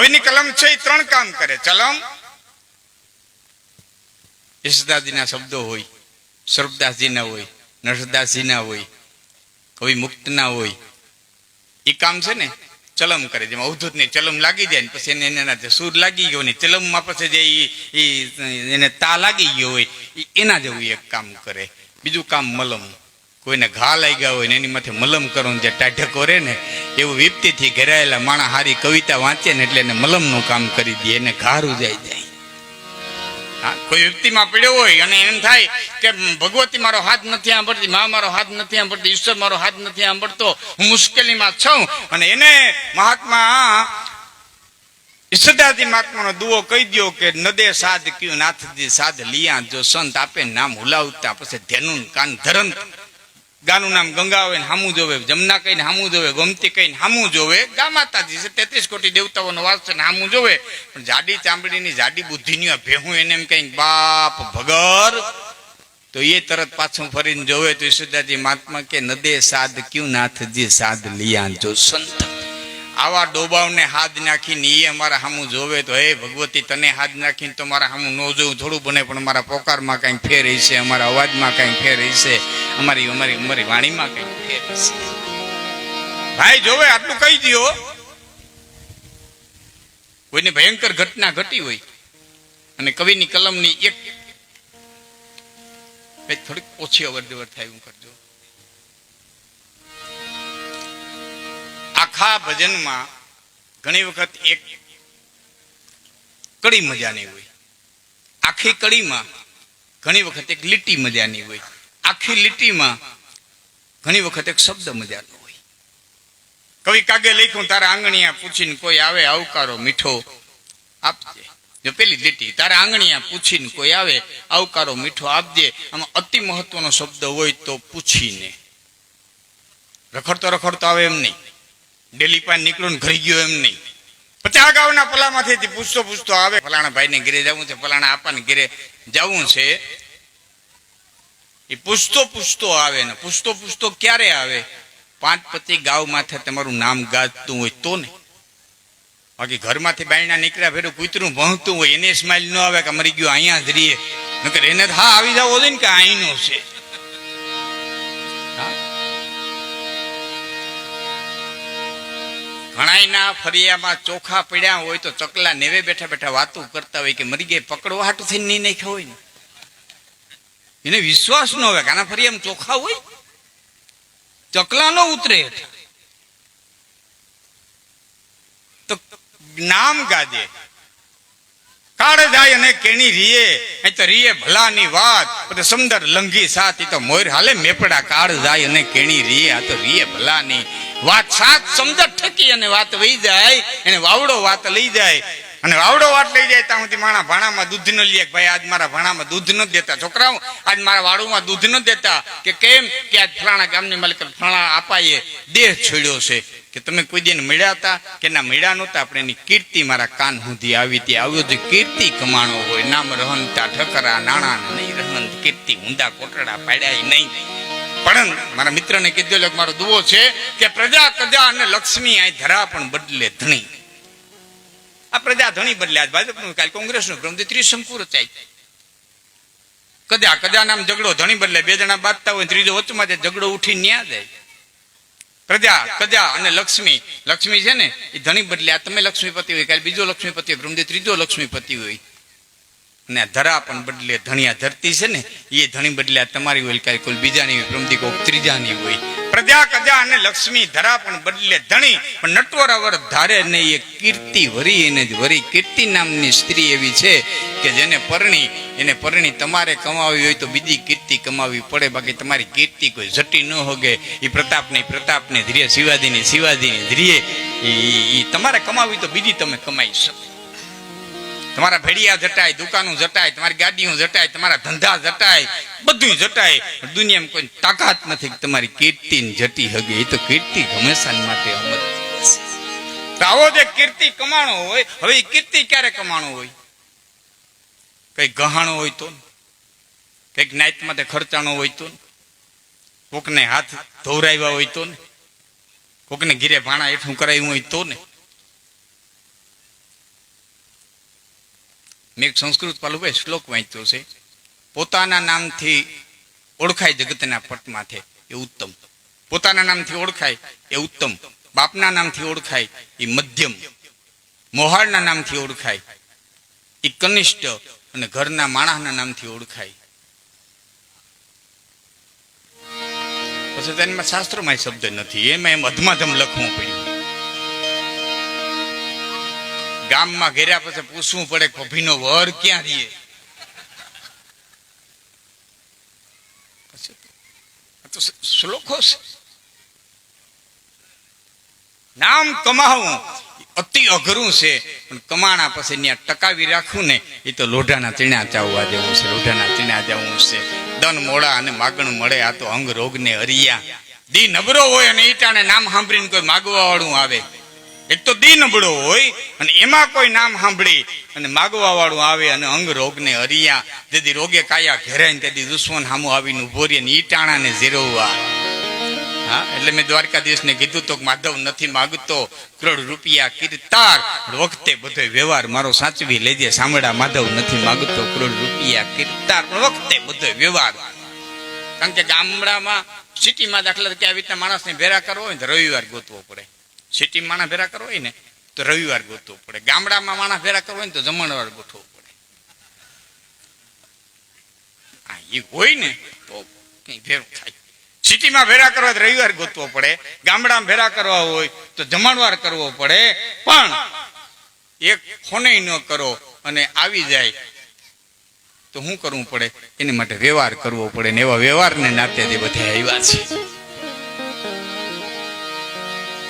કવિની કલમ છે એ 3 કામ કરે. ચલમ યશદાસજીના શબ્દો હોય, સ્વરૂપદાસજીના હોય, નરસદાસજીના હોય, કવિ મુક્તના હોય. એ કામ છે ને ચલમ કરે. જેમાં અવધૂતની ચલમ લાગી જાય ને પછી એને સૂર લાગી ગયો ને ચલમમાં પછી જે એને તા લાગી ગયો હોય એના જેવું એક કામ કરે. બીજું કામ મલમ. કોઈને ઘા લાગ્યા હોય ને એની માથે મલમ કરો જે ટાઢકો રહે ને એવું વિપત્તિથી ઘેરાયેલા માણસ હારી કવિતા વાંચે ને એટલે એને મલમનું કામ કરી દે, એને ઘારું જાય. કોઈ વ્યક્તિમાં પડ્યો હોય અને એમ થાય કે ભગવતી મારો હાથ નથી સાંભળતી, મા મારો હાથ નથી સાંભળતી, ઈશ્વર મારો હાથ નથી સાંભળતો, હું મુશ્કેલીમાં છું, અને એને મહાત્મા ઈશ્વરદાસજી મહાત્માનો દુઓ કહી દો કે નદે સાધ ક્યું નાથજી સાધ લિયા, જો સંત આપે નામ હુલાવતા પછી ધેનું કાન ધરન. ગાનું નામ ગંગા હોય ને હામું જોવે, જમના કહીને હામું જોવે, ગોમતી કહીને હામું જોવે. ગા માતાજી છે, 33 કોટી દેવતાઓનો વાસ છે ને હામું જોવે. પણ જાડી ચામડીની જાડી બુદ્ધિની ભેહું એને એમ કઈ બાપ ભગર તો એ તરત પાછું ફરીને જોવે તો ઈશ્વરદાસજી મહાત્મા કે નદે સાધ ક્યું નાથજી સાધ લિયા, જો સંત. આવા ડોબાવને હાથ નાખીને એ અમારા હામું જોવે તો હે ભગવતી તને હાથ નાખીને તો મારા હામું ન જોવું થોડું બને, પણ અમારા પોકારમાં કંઈક ફેર હશે, અમારા અવાજમાં કંઈક ફેર હશે, અમારી અમારી અમારી વાણીમાં કંઈક ફેર હશે. ભાઈ જોવે આટલું કહી દો. કોઈને ભયંકર ઘટના ઘટી હોય અને કવિની કલમની એક થોડીક ઓછી અવર જવર થાય એવું કરજો. આખા ભજનમાં ઘણી વખત એક કડી મજાની હોય, આખી કડીમાં ઘણી વખત એક લીટી મજાની હોય, આખી લીટીમાં ઘણી વખત એક શબ્દ મજાનો હોય. કવિ કાગે લખ્યું તારા આંગણિયા પૂછીને કોઈ આવે આવકારો મીઠો આપજે. જો પેલી લીટી તારા આંગણિયા પૂછીને કોઈ આવે આવકારો મીઠો આપજે, આમાં અતિ મહત્વનો શબ્દ હોય તો પૂછીને. રખડતો રખડતો આવે એમ નહીં, ડેલી પાન નીકળો ને ઘરી ગયો એમ નહીં. 50 ગાવના પલામાંથી પૂછતો પૂછતો આવે ફલાણા ભાઈને ઘરે જવું છે, ફલાણા આપાને ઘરે જવું છે. એ પૂછતો પૂછતો આવે ને પૂછતો પૂછતો ક્યારે આવે? 5 પતિ ગાવ માથે તમારું નામ ગાજતું હોય તો ને. બાકી ઘરમાંથી બાયણા નીકળ્યા ફેરું કૂતરું ભણતું હોય એને સ્માઇલ ન આવે કે મરી ગયો અહીંયા જ રહીએ, નકર એને હા આવી જવો જોઈએ ને કે અહીંનો છે. ઘણાયના ફરિયામાં ચોખા પડ્યા હોય તો ચકલા નેવે બેઠા બેઠા વાતો કરતા હોય કે મરી ગયા પકડવા હાટું થઈને નહીં નાખ્યા હોય ને. એને વિશ્વાસ ન હોય કે આના ફરિયામાં ચોખા હોય, ચકલા નો ઉતરે તો નામ ગાજે. કાળે જાય અને કેણી રીએ અહીં તો રીએ ભલાની વાત, સમદર લંઘી સાથ એ તો મોર હાલે મેપડા. કાળ જાય અને કેણી રીએ આ તો રીએ ભલાની વાત. સાત સમદર ઠકી અને વાત વહી જાય, એને વાવડો વાત લઈ જાય, અને વાવડો વાત લઈ જાય ત્યાં સુધી માણા ભાણામાં દૂધ ન લે. ભાઈ આજ મારા ભાણામાં દૂધ ન દેતા, છોકરાઓ આજ મારા વાડુમાં દૂધ ન દેતા. કે કેમ? કે આજ ફલાણા ગામની માલિક ફલાણા આપાએ દેહ છોડ્યો છે. કે તમે કોઈ દિન મળ્યા હતા કે ના મળ્યા નહોતા? આપણે એની કીર્તિ મારા કાન સુધી આવી હતી. આવ્યો તો કીર્તિ કમાણો હોય, નામ રહનતા ઠકરા નાણા નહીં રહન, કીર્તિ ઊંડા કોટડા પાડ્યા નહીં. પણ મારા મિત્રને કીધું મારો દુઓ છે કે પ્રજા કજા અને લક્ષ્મી આ ધરા પણ બદલે ધણી. આ પ્રજા ધણી બદલે. આજ ભાજપનું કાલ કોંગ્રેસનું પ્રમદી ત્રિશંકુ રચાય. કજા કજા નામ ઝઘડો ધણી બદલે. 2 જણા બાંધતા હોય, ત્રીજો વચમાં ઝઘડો ઉઠી ન્યા જાય. પ્રજા કજા અને લક્ષ્મી. લક્ષ્મી છે ને એ ધણી બદલે. આ તમે લક્ષ્મીપતિ હોય, કાલે બીજો લક્ષ્મીપતિ હોય, પ્રમદી ત્રીજો લક્ષ્મીપતિ હોય. અને આ ધરા પણ બદલે ધણી. આ ધરતી છે ને એ ધણી બદલે તમારી હોય, કાલે કોઈ બીજાની હોય, પ્રમદી કોઈ ત્રીજાની હોય. પ્રજા કજા અને લક્ષ્મી ધરા પણ બદલે ધણી. પણ નટવર અવર ધારે નહીં એ કીર્તિ વરી. એને જ વરી. કીર્તિ નામની સ્ત્રી એવી છે કે જેને પરણી તમારે કમાવી હોય તો બીજી કીર્તિ કમાવી પડે. બાકી તમારી કીર્તિ કોઈ જટી ન હોગે. એ પ્રતાપની ધીરે, શિવાજીની ધીરે એ તમારે કમાવી તો બીજી તમે કમાઈ શકો. તમારા ભેડિયા જટાય, દુકાનો જટાય, તમારી ગાડીઓ જટાય, તમારા ધંધા જટાય, બધું જટાય. દુનિયામાં કોઈ તાકાત નથી કે તમારી કીર્તિ જટી હગે. એ તો કીર્તિ હંમેશા માટે અમર છે. તો આવો જે કીર્તિ કમાણો હોય, હવે એ કીર્તિ ક્યારે કમાણો હોય? કઈ ગહાણો હોય તો, કઈક નાઈટ માટે ખર્ચાણો હોય તો, કોકને હાથ ધોવરાવ્યા હોય તો, કોકને ઘીરે ભાણા હેઠું કરાવ્યું હોય તો ને. મેં એક સંસ્કૃત પાલુભાઈ શ્લોક વાંચ્યો છે, પોતાના નામથી ઓળખાય જગતના પટમાંથી એ ઉત્તમ, પોતાના નામથી ઓળખાય એ ઉત્તમ, બાપના નામથી ઓળખાય એ મધ્યમ, મોહાળના નામથી ઓળખાય એ કનિષ્ઠ, અને ઘરના માણસના નામથી ઓળખાય. પછી તેમાં શાસ્ત્રોમાં શબ્દ નથી, એમાં એમ અધમાધમ લખવું પડ્યું. ગામમાં ઘેર્યા પછી પૂછવું પડે કે ભીનો વર ક્યાં રહીએ? તો શ્લોકો છે. નામ કમાવું અતિ અઘરું છે, પણ કમાણા પછી ત્યાં ટકાવી રાખવું ને એ તો લોઢાના ચીણા ચાવવા જેવું છે, લોઢાના ચીણા જવું છે. દન મોડા અને માગણ મળે, આ તો અંગ રોગ ને હરિયા. દી નબળો હોય અને ઈટાણે નામ સાંભળીને કોઈ માગવા વાળું આવે. એક તો દી નબળો હોય અને એમાં કોઈ નામ સાંભળી અને માગવા વાળું આવે અને અંગ રોગ ને હરિયા. જેથી રોગે કાયા ઘેરાય તેથી દુશ્મન સામું આવીને ઉભો રહે ને ઈટાણા ને ઝીરવવા. હા, એટલે મેં દ્વારકાધીશ ને કીધું તો માધવ નથી માગતો કરોડ રૂપિયા કીર્તાર, વખતે બધો વ્યવહાર મારો સાચવી લેજે સાંભળા. માધવ નથી માગતો કરોડ રૂપિયા કીર્તાર, પણ વખતે બધો વ્યવહાર. કારણ કે ગામડામાં સિટીમાં દાખલા તરીકે આવી રીતના માણસને ભેરા કરવો હોય તો રવિવાર ગોતવો પડે. સિટીમાં માણસ ભેરા કરવો હોય ને તો રવિવાર ગોતવો પડે, ગામડામાં માણસ ભેરા કરવો હોય ને તો જમણવાર ગોઠવવો પડે. હા, એ હોય ને તો કઈ ભેરું થાય. સિટીમાં ભેરા કરવા રવિવાર ગોતવો પડે, ગામડામાં ભેરા કરવા હોય તો જમણવાર કરવો પડે. પણ એક ફોને ન કરો અને આવી જાય તો શું કરવું પડે? એની માટે વ્યવહાર કરવો પડે, ને એવા વ્યવહારને નાતે જે બધા આવ્યા છે.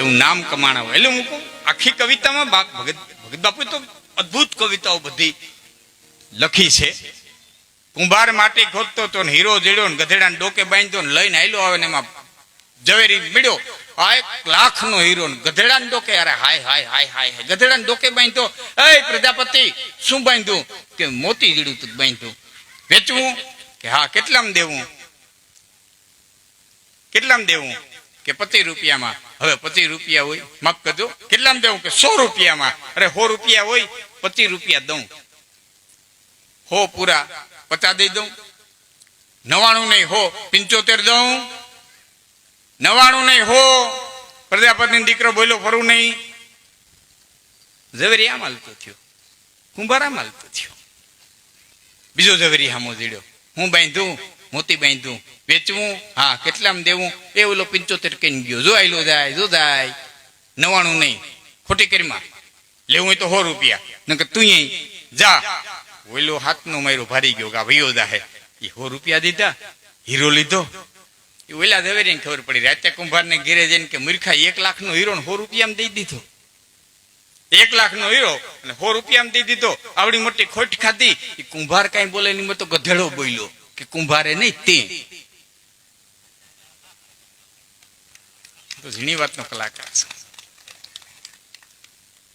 એવું નામ કમાણા હોય. એટલે હું કહું આખી કવિતામાં ભગત બાપુ તો અદભુત કવિતાઓ બધી લખી છે. કુંભાર માટી ખોદતો તો હીરો જેડ્યો ને ગધેડાને ડોકે બાંધ્યો ને લઈને આયલો આવે ને એમાં ઝવેરી મળ્યો. આ 1 લાખનો હીરો ને ગધેડાને ડોકે, અરે હાય હાય હાય હાય, ગધેડાને ડોકે બાંધ્યો. એ પ્રજાપતિ શું બાંધ્યું? કે મોતી જીડું તું બાંધ્યું. વેચવું? કે હા. કેટલામાં દેવું? કેટલામાં દેવું? કે 25 રૂપિયામાં. હવે 25 રૂપિયા હોય, માફ કરજો, કેટલામાં દેવું? કે 100 રૂપિયામાં. અરે 100 રૂપિયા હોય, 25 રૂપિયા દઉં. 100 પૂરા 50 દઈ દઉં. 99 નહીં 100, 75 દઉં. 99 નહીં 100. પ્રજાપતિનો દીકરો બોલ્યો ફરવું નહીં. ઝવેરી આમ હાલતો થયો, કુંભાર આમ હાલતો થયો. બીજો ઝવેરી હામો જીડ્યો. હું બાંધું? મોતી બાંધું. વેચવું? હા. કેટલામાં દેવું? એ ઓલો 75 કઈ ગયો. જો આયલો જાય, જો જાય. 99 નહીં, ખોટી કરીમાં લેવું હોય તો 100 રૂપિયા. નકર તું જા. ઓલો હાથનો માર્યો ભારી ગયો કે ભયો જાહે. એ 100 રૂપિયા દીધા, હીરો લીધો. એ ઓલા ઝવેરીને ખબર પડી. રાતે કુંભારને ઘેરે જઈને કે મૂર્ખા 1 લાખનો હીરો 100 રૂપિયામાં દઈ દીધો. 1 લાખનો હીરો અને 100 રૂપિયામાં દઈ દીધો. આવડી મોટી ખોટ ખાધી. એ કુંભાર કઈ બોલે નહીં, તો ગધેડો બોલ્યો કે કુંભારે નહીં તે. તો ઝીણી વાતનો કલાકાર છે.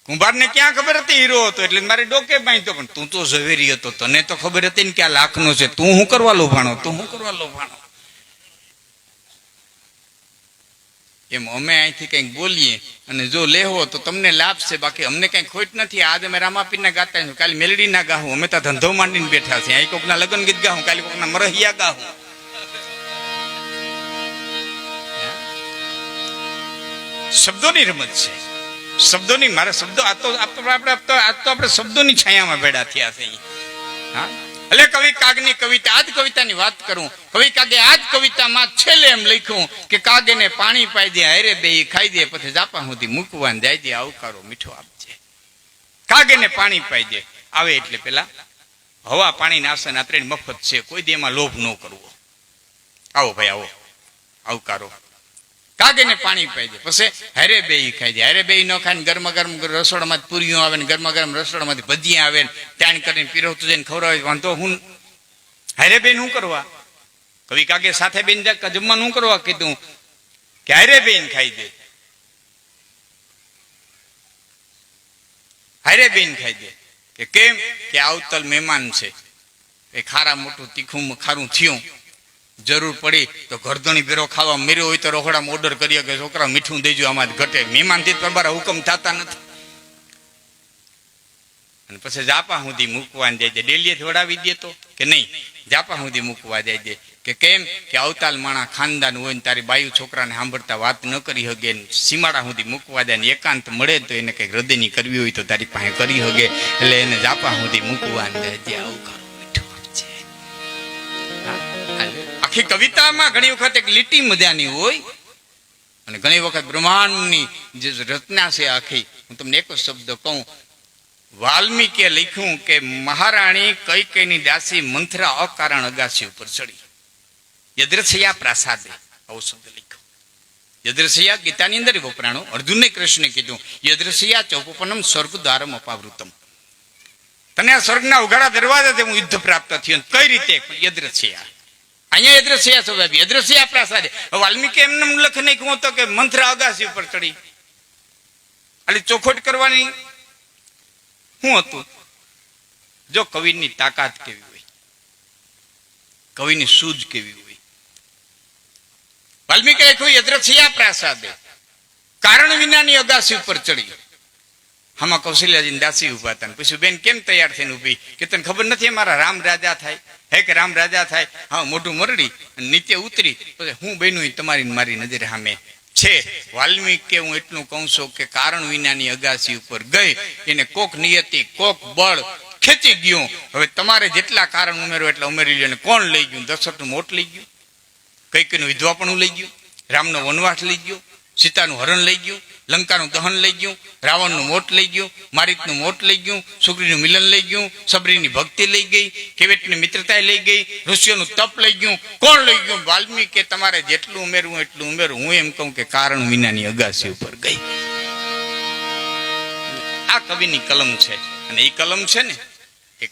કુંભારને ક્યાં ખબર હતી હીરો હતો એટલે મારે ડોકે બાંધ્યો. પણ તું તો ઝવેરી હતો, તને તો ખબર હતી ને કે આ લાખનો છે. તું શું કરવા લોભાણો? તું શું કરવા લોભાણો? એમ અમે અહીંથી કંઈક બોલીએ અને જો લેવો તો તમને લાભ છે, બાકી અમને કઈ ખોટ નથી. આજે અમે રામાપીરના ગાતા, કાલે મેલડી ના ગાહું. અમે તો ધંધો માંડીને બેઠા છે. અહીં કોકના લગ્ન ગીત ગાહું, કાલે કોકના મરહિયા ગાહું. શબ્દોની રમત છે, શબ્દોની. મારા શબ્દો આપણે શબ્દોની છાયામાં ભેડા થયા છે. હા, એટલે કવિ કાગની કવિતા, આજ કવિતાની વાત કરું. કવિ કાગે આજ કવિતામાં છેલ્લે એમ લખ્યું કે કાગેને પાણી પાઈ દે, હારે બે ખાઈ દે, પછી જાપા સુધી મૂકવાન જાય દે, આવકારો મીઠો આપજે. કાગેને પાણી પાઈ દે આવે એટલે પેલા હવા પાણી નાશે ને ત્રણ મફત છે, કોઈ દે એમાં લોભ ન કરવો. આવો ભાઈ આવો, આવકારો. કાગેને પાણી પાઈ દે, પછી હારે બે ખાઈ દે. હારે બે ન ખાય, ગરમા ગરમ રસોડામાંથી પૂરીઓ આવે ને ગરમા ગરમ રસોડામાંથી ભજીયા આવે ને ત્યાં કરીને પીરવતું જઈને ખવડાવે. વાંધો હું હારે બેન શું કરવા? કવિ કાગે સાથે બેન જમવા શું કરવા કીધું કે હારે બેન ખાઈ દે, હારે બેન ખાઈ દે. કે કેમ? કે આવતલ મહેમાન છે, એ ખારા મોટું તીખું ખારું થયું, જરૂર પડી તો ઘરધણી ભેરો ખાવા મેર્યો હોય તો રોકડામાં ઓર્ડર કરીએ કે છોકરા મીઠું દેજો, આમાં ઘટે. મહેમાનથી તમારા હુકમ થતા નથી. અને પછી જાપા સુધી મૂકવાને જાય છે. ડેલીએ વડાવી દે તો કે નહીં, જાપા સુધી મૂકવા જાય છે. કે કેમ કે અવતાલ માણા ખાનદાન હોય ને તારી બાયુ છોકરાને સાંભળતા વાત ન કરી હગે, સીમાડા સુધી મૂકવા જાય ને એકાંત મળે તો એને કંઈક હૃદયની કરવી હોય તો તારી પાસે કરી હગે, એટલે એને જાપા સુધી મૂકવા જાય છે. આવું ખરું મીઠું છે. આખી કવિતામાં ઘણી વખત એક લીટી મજાની હોય અને ઘણી વખત બ્રહ્માંડની જે રચના છે આખી, હું તમને એક જ શબ્દ કહું, વાલ્મીકીએ લખ્યું કે મહારાણી કૈકેયીની દાસી મંથરા અકારણ અગાસી ઉપર ચડી, યદ્રથયા પ્રાસાદે, આવો શબ્દ લખ્યો. યદ્રથયા ગીતાની અંદર વપરાણો, અર્જુને કૃષ્ણે કીધું યદ્રથયા ચૌપનમ સ્વર્ગ દ્વારમ અપાવૃતમ, તને આ સ્વર્ગના ઉઘાડા દરવાજાથી હું યુદ્ધ પ્રાપ્ત થયું. કઈ રીતે? યદ્રથયા. અહીંયા યદ્રથયા શબ્દ, યદ્રથયા પ્રાસાદે. વાલ્મીકી એમને લખ નાખ્યું હતો કે મંથરા અગાસી ઉપર ચડી. એટલે ચોખવટ કરવાની શું હતું? જો કવિની તાકાત કેવી હોય, કવિની સૂઝ કેવી હોય. વાલ્મીકી લખ્યું યદ્રથયા પ્રાસાદે, કારણ વિનાની અગાસી ઉપર ચડી. આમાં કૌશલ્યાજીની દાસી ઉભા હતા. પછી બેન કેમ તૈયાર થઈને ઉભી? કે તને ખબર નથી મારા રામ રાજા થાય? હે કે રામ રાજા થાય? હા, મોઢું મરડી અને નીચે ઉતરી. પછી હું બન્યું તમારી મારી નજર સામે છે. વાલ્મીકી હું એટલું કહું છું કે કારણ વિનાની અગાસી ઉપર ગઈ, એને કોક નિયતિ કોક બળ ખેંચી ગયું. હવે તમારે જેટલા કારણ ઉમેરો એટલા ઉમેરી લ્યો. કોણ લઈ ગયું? દશરથનું મોટ લઈ ગયું, કૈકેયીનું વિધવાપણું લઈ ગયું, રામનો વનવાસ લઈ ગયો, સીતાનું હરણ લઈ ગયું, લંકાનું દહન લઈ ગયું, રાવણનું મોટ લઈ ગયું, મારીચનું મોટ લઈ ગયું, સુગ્રીનું મિલન લઈ ગયું, સબરીની ભક્તિ લઈ ગઈ, કેવટની મિત્રતા લઈ ગઈ, ઋષિઓનું તપ લઈ ગયું. કોણ લઈ ગયું? વાલ્મીકી તમારે જેટલું ઉમેરવું એટલું ઉમેરવું. હું એમ કહું કે કારણ વિનાની અગાસી ઉપર ગઈ. આ કવિની કલમ છે. અને એ કલમ છે ને એક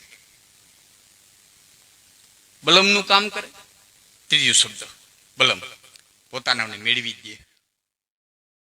બલમનું કામ કરે. ત્રીજો શબ્દ બલમ, પોતાનાને મેળવી દે.